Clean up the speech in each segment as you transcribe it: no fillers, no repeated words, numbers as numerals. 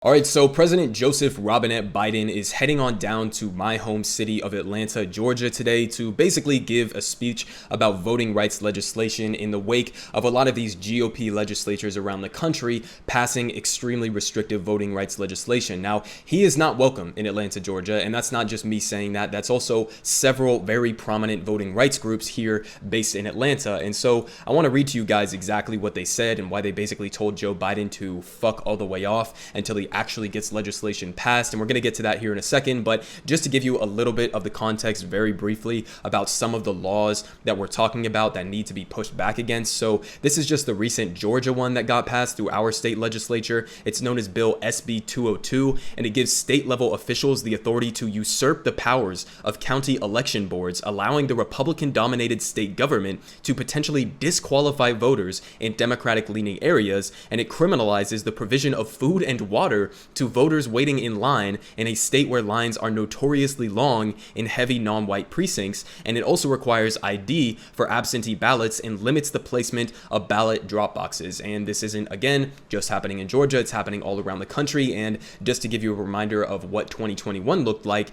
All right, so President Joseph Robinette Biden is heading on down to my home city of Atlanta, Georgia today to basically give a speech about voting rights legislation in the wake of a lot of these GOP legislatures around the country passing extremely restrictive voting rights legislation. Now, he is not welcome in Atlanta, Georgia, and that's not just me saying that. That's also several very prominent voting rights groups here based in Atlanta. And so I want to read to you guys exactly what they said and why they basically told Joe Biden to fuck all the way off until he actually gets legislation passed. And we're going to get to that here in a second, but just to give you a little bit of the context very briefly about some of the laws that we're talking about that need to be pushed back against. So this is just the recent Georgia one that got passed through our state legislature. It's known as Bill SB 202, and it gives state level officials the authority to usurp the powers of county election boards, allowing the Republican dominated state government to potentially disqualify voters in Democratic leaning areas. And it criminalizes the provision of food and water to voters waiting in line in a state where lines are notoriously long in heavy non-white precincts. And it also requires ID for absentee ballots and limits the placement of ballot drop boxes. And this isn't, again, just happening in Georgia. It's happening all around the country. And just to give you a reminder of what 2021 looked like,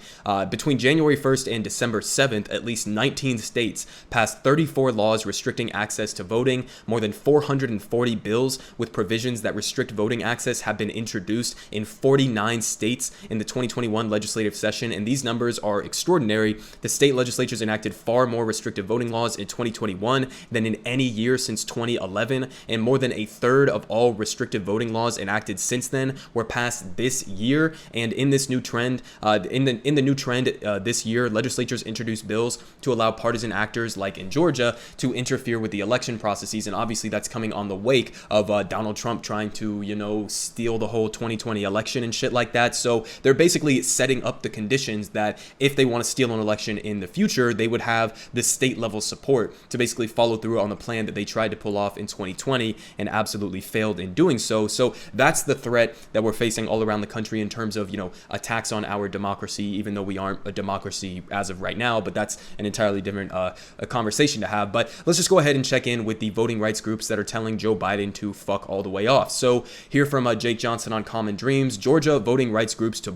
between January 1st and December 7th, at least 19 states passed 34 laws restricting access to voting. More than 440 bills with provisions that restrict voting access have been introduced in 49 states in the 2021 legislative session, and these numbers are extraordinary. The state legislatures enacted far more restrictive voting laws in 2021 than in any year since 2011, and more than a third of all restrictive voting laws enacted since then were passed this year. And in this new trend, this year, legislatures introduced bills to allow partisan actors, like in Georgia, to interfere with the election processes, and obviously that's coming on the wake of Donald Trump trying to, steal the whole 2020 election and shit like that. So they're basically setting up the conditions that if they want to steal an election in the future, they would have the state level support to basically follow through on the plan that they tried to pull off in 2020 and absolutely failed in doing so. So that's the threat that we're facing all around the country in terms of, attacks on our democracy, even though we aren't a democracy as of right now, but that's an entirely different a conversation to have. But let's just go ahead and check in with the voting rights groups that are telling Joe Biden to fuck all the way off. So here from Jake Johnson on Common Dreams, Georgia voting rights groups to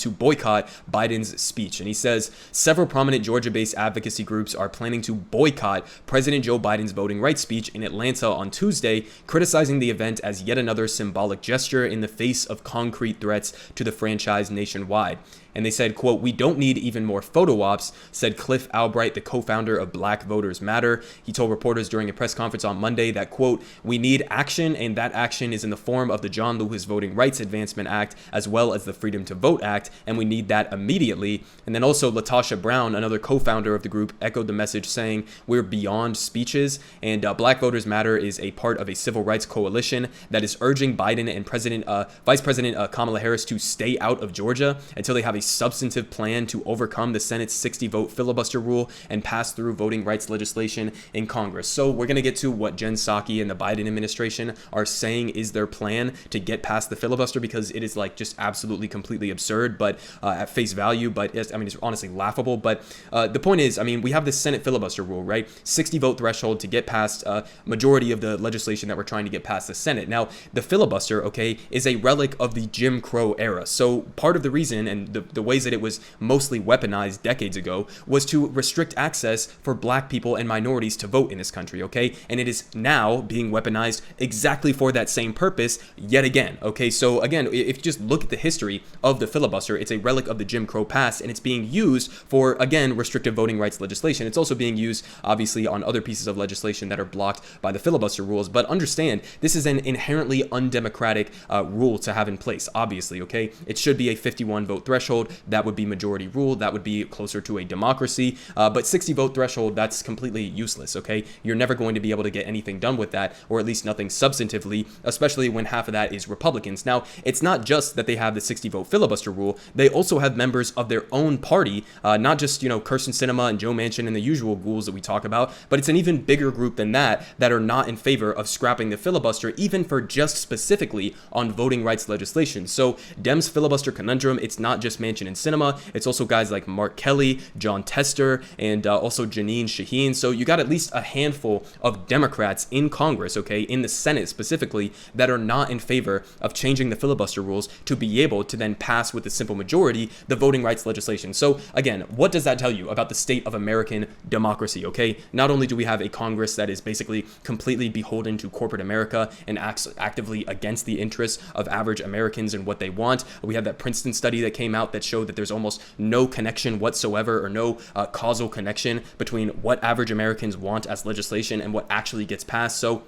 boycott Biden's speech. And he says several prominent Georgia-based advocacy groups are planning to boycott President Joe Biden's voting rights speech in Atlanta on Tuesday, criticizing the event as yet another symbolic gesture in the face of concrete threats to the franchise nationwide. And they said, quote, "We don't need even more photo ops," said Cliff Albright, the co-founder of Black Voters Matter. He told reporters during a press conference on Monday that, quote, "We need action, and that action is in the form of the John Lewis Voting Rights Advancement Act, as well as the Freedom to Vote Act, and we need that immediately." And then also Latasha Brown, another co-founder of the group, echoed the message saying, "We're beyond speeches." And Black Voters Matter is a part of a civil rights coalition that is urging Biden and Vice President Kamala Harris to stay out of Georgia until they have a substantive plan to overcome the Senate's 60-vote filibuster rule and pass through voting rights legislation in Congress. So we're going to get to what Jen Psaki and the Biden administration are saying is their plan to get past the filibuster, because it is just absolutely completely absurd, but at face value, but it's honestly laughable. But the point is, we have this Senate filibuster rule, right? 60-vote threshold to get past majority of the legislation that we're trying to get past the Senate. Now, the filibuster, okay, is a relic of the Jim Crow era. So part of the reason and the ways that it was mostly weaponized decades ago was to restrict access for black people and minorities to vote in this country, okay? And it is now being weaponized exactly for that same purpose yet again, okay? So again, if you just look at the history of the filibuster, it's a relic of the Jim Crow past, and it's being used for, again, restrictive voting rights legislation. It's also being used, obviously, on other pieces of legislation that are blocked by the filibuster rules. But understand, this is an inherently undemocratic rule to have in place, obviously, okay? It should be a 51-vote threshold. That would be majority rule. That would be closer to a democracy. But 60-vote threshold, that's completely useless, okay? You're never going to be able to get anything done with that, or at least nothing substantively, especially when half of that is Republicans. Now, it's not just that they have the 60-vote filibuster rule. They also have members of their own party, not just, Kirsten Sinema and Joe Manchin and the usual ghouls that we talk about, but it's an even bigger group than that are not in favor of scrapping the filibuster, even for just specifically on voting rights legislation. So Dems filibuster conundrum, it's not just Manchin and Sinema, it's also guys like Mark Kelly, John Tester, and also Janine Shaheen. So you got at least a handful of Democrats in Congress, okay, in the Senate specifically, that are not in favor of changing the filibuster filibuster rules to be able to then pass with a simple majority the voting rights legislation. So again, what does that tell you about the state of American democracy? Okay, not only do we have a Congress that is basically completely beholden to corporate America and acts actively against the interests of average Americans and what they want. We have that Princeton study that came out that showed that there's almost no connection whatsoever, or no causal connection between what average Americans want as legislation and what actually gets passed. So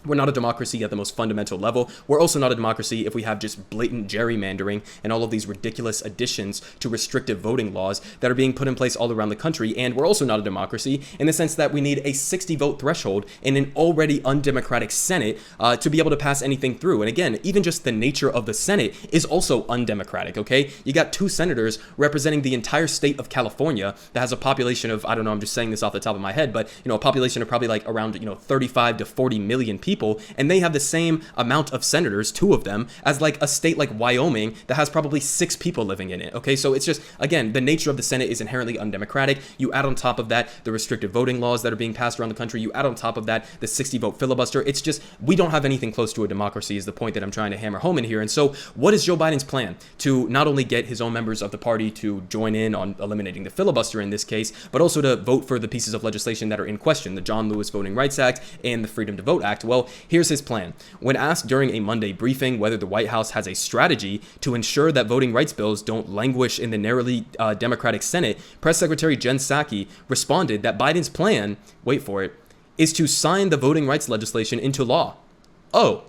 we're not a democracy at the most fundamental level. We're also not a democracy if we have just blatant gerrymandering and all of these ridiculous additions to restrictive voting laws that are being put in place all around the country. And we're also not a democracy in the sense that we need a 60 vote threshold in an already undemocratic Senate to be able to pass anything through. And again, even just the nature of the Senate is also undemocratic, okay? You got 2 senators representing the entire state of California that has a population of, I don't know, I'm just saying this off the top of my head, but, you know, a population of probably like around, 35 to 40 million people. And they have the same amount of senators, 2 of them, as like a state like Wyoming that has probably 6 people living in it. Okay, so it's just, again, the nature of the Senate is inherently undemocratic. You add on top of that the restrictive voting laws that are being passed around the country. You add on top of that the 60 vote filibuster. It's just, we don't have anything close to a democracy is the point that I'm trying to hammer home in here. And so what is Joe Biden's plan to not only get his own members of the party to join in on eliminating the filibuster in this case, but also to vote for the pieces of legislation that are in question, the John Lewis Voting Rights Act and the Freedom to Vote Act? Well, here's his plan. When asked during a Monday briefing whether the White House has a strategy to ensure that voting rights bills don't languish in the narrowly Democratic Senate, Press Secretary Jen Psaki responded that Biden's plan, wait for it, is to sign the voting rights legislation into law. Oh,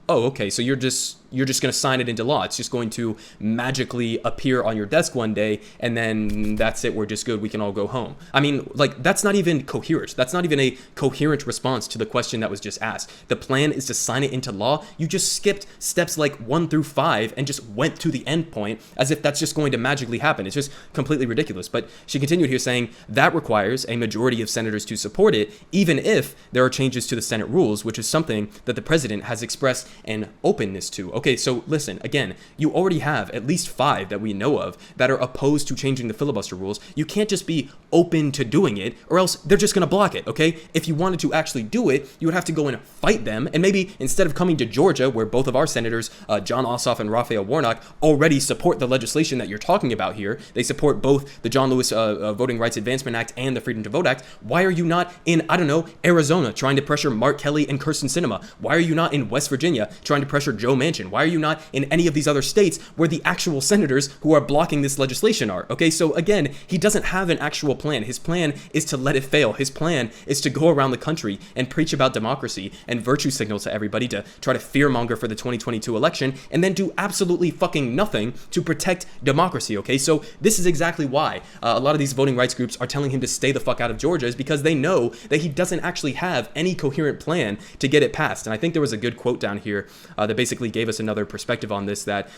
okay, so you're just going to sign it into law. It's just going to magically appear on your desk one day, and then that's it. We're just good. We can all go home. I mean, like, that's not even coherent. That's not even a coherent response to the question that was just asked. The plan is to sign it into law. You just skipped steps like 1 through 5 and just went to the end point as if that's just going to magically happen. It's just completely ridiculous. But she continued here saying that requires a majority of senators to support it, even if there are changes to the Senate rules, which is something that the president has expressed an openness to. Okay, so listen, again, you already have at least 5 that we know of that are opposed to changing the filibuster rules. You can't just be open to doing it, or else they're just going to block it, okay? If you wanted to actually do it, you would have to go and fight them, and maybe instead of coming to Georgia, where both of our senators, John Ossoff and Raphael Warnock, already support the legislation that you're talking about here, they support both the John Lewis Voting Rights Advancement Act and the Freedom to Vote Act. Why are you not in, I don't know, Arizona trying to pressure Mark Kelly and Kyrsten Sinema? Why are you not in West Virginia trying to pressure Joe Manchin? Why are you not in any of these other states where the actual senators who are blocking this legislation are? Okay, so again, he doesn't have an actual plan. His plan is to let it fail. His plan is to go around the country and preach about democracy and virtue signal to everybody to try to fearmonger for the 2022 election and then do absolutely fucking nothing to protect democracy, okay? So this is exactly why a lot of these voting rights groups are telling him to stay the fuck out of Georgia, is because they know that he doesn't actually have any coherent plan to get it passed. And I think there was a good quote down here that basically gave us another perspective on this that,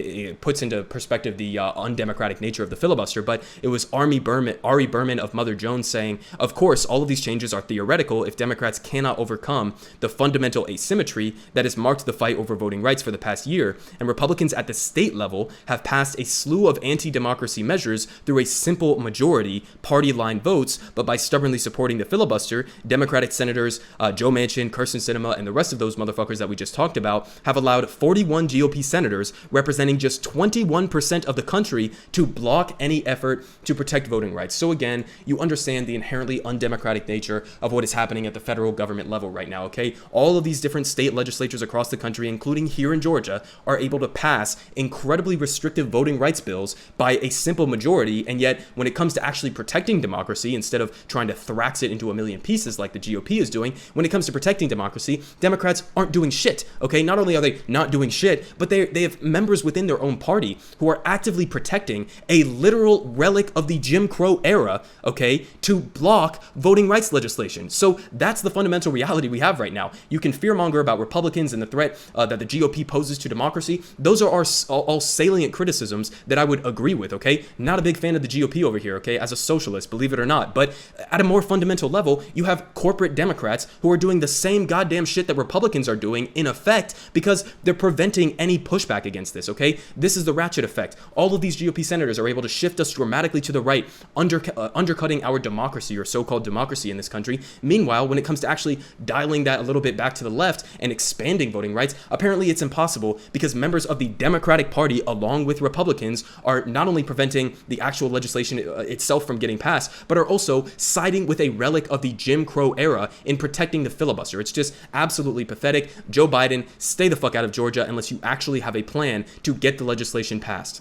it puts into perspective the undemocratic nature of the filibuster. But it was Ari Berman of Mother Jones saying, of course, all of these changes are theoretical if Democrats cannot overcome the fundamental asymmetry that has marked the fight over voting rights for the past year. And Republicans at the state level have passed a slew of anti-democracy measures through a simple majority, party line votes, but by stubbornly supporting the filibuster, Democratic senators Joe Manchin, Kyrsten Sinema, and the rest of those motherfuckers that we just talked about have allowed 41 GOP senators representing just 21% of the country to block any effort to protect voting rights. So again, you understand the inherently undemocratic nature of what is happening at the federal government level right now, okay? All of these different state legislatures across the country, including here in Georgia, are able to pass incredibly restrictive voting rights bills by a simple majority, and yet when it comes to actually protecting democracy, instead of trying to thrax it into a million pieces like the GOP is doing, when it comes to protecting democracy, Democrats aren't doing shit, okay? Not only are they not doing shit, but they have members within their own party who are actively protecting a literal relic of the Jim Crow era, okay, to block voting rights legislation. So that's the fundamental reality we have right now. You can fearmonger about Republicans and the threat that the GOP poses to democracy. Those are all salient criticisms that I would agree with, okay? Not a big fan of the GOP over here, okay, as a socialist, believe it or not. But at a more fundamental level, you have corporate Democrats who are doing the same goddamn shit that Republicans are doing, in effect, because they're preventing any pushback against this, okay? This is the ratchet effect. All of these GOP senators are able to shift us dramatically to the right, undercutting our democracy, or so-called democracy in this country. Meanwhile, when it comes to actually dialing that a little bit back to the left and expanding voting rights, apparently it's impossible, because members of the Democratic Party, along with Republicans, are not only preventing the actual legislation itself from getting passed, but are also siding with a relic of the Jim Crow era in protecting the filibuster. It's just absolutely pathetic. Joe Biden, stay the fuck out of Georgia unless you actually have a plan to get the legislation passed.